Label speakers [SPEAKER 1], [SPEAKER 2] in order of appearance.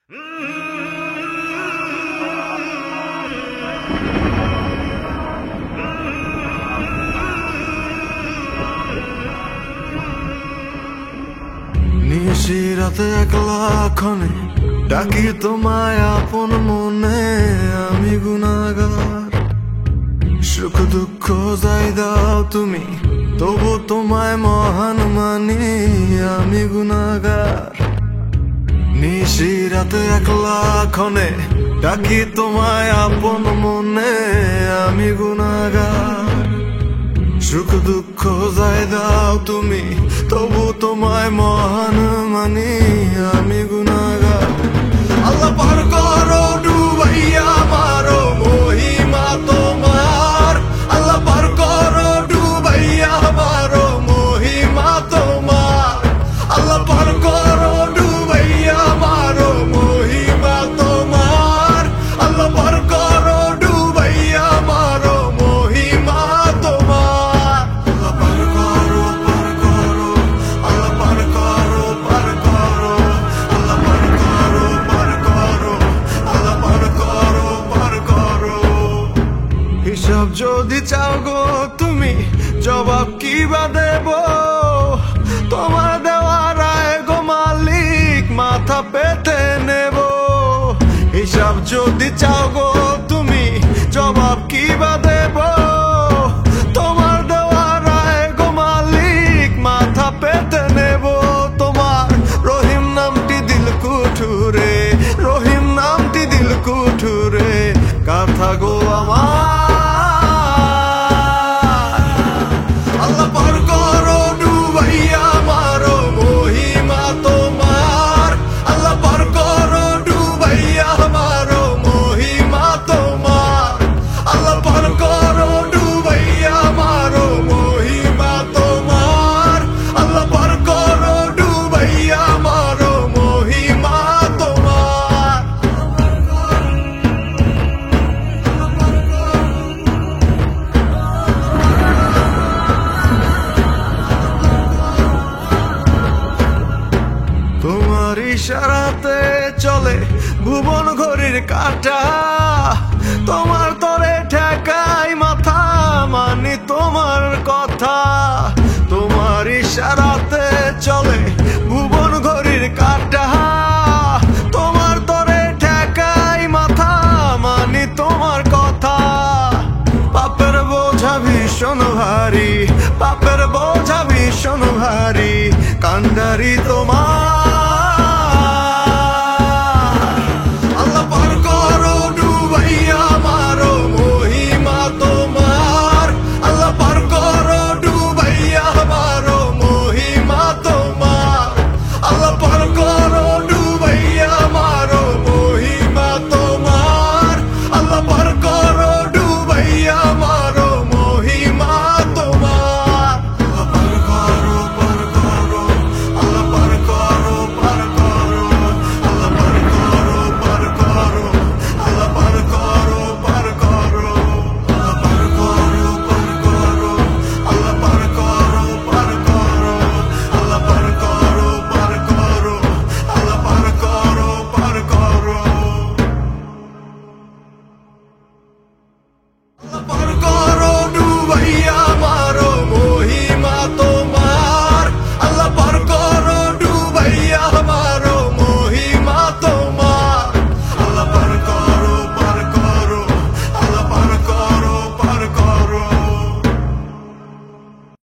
[SPEAKER 1] নিশিরাতে একলা ক্ষণে ডাকি তোমায় আপন মনে, আমি গুনাহগার। সুখ দুঃখ যাই দাও তুমি, তবু তোমায় মহান মানি, আমি গুনাহগার। নিশিরাতে একলা ক্ষণে ডাকি তোমায় আপন মনে, আমি গুনাহগার। সুখ দুঃখ যাই দাও তুমি, তবু তোমায় মহান মানি, আমি গুনাহগার। আল্লাহ পার করো ডুবাইয়া মারো মহিমা তোমার, আল্লাহ পার করো ডুবাইয়া মারো মহিমা তোমার, আল্লাহ পার করো ডুবাইয়া মারো মহিমা তোমার, আল্লাহ পার করো ডুবাইয়া মারো মহিমা তোমার। আল্লাহ পার করো, পার করো, আল্লাহ পার করো, পার করো, আল্লাহ পার করো, পার করো, আল্লাহ পার করো, পার করো। হিসাব যদি চাও গো তুমি, জবাব কি বা দেব? তোমার দেওয়া রায় গো মালিক, মাথা পেতে নেব। হিসাব যদি চাও গো তুমি, জবাব কি বা দেব? তোমার দেওয়া রায় গো মালিক, মাথা পেতে নেব। তোমার রহিম নামটি দিল কুঠুরে, রহিম নামটি দিল কুঠুরে, কথা গো আমার। আল্লাহ পার করো ডুবাইয়া মারো মহিমা তোমার, আল্লাহ পার করো ডুবাইয়া মারো মহিমা তোমার, আল্লাহ পার করো ডুবাইয়া মারো মহিমা তোমার, আল্লাহ পার করো ডুবাইয়া মারো মহিমা তোমার। তোমার ইশারাতে চলে ভুবন ঘড়ির কাঁটা, তোমার তরে ঠেকাই মাথা, মানি তোমার কথা। তোমার ইশারাতে চলে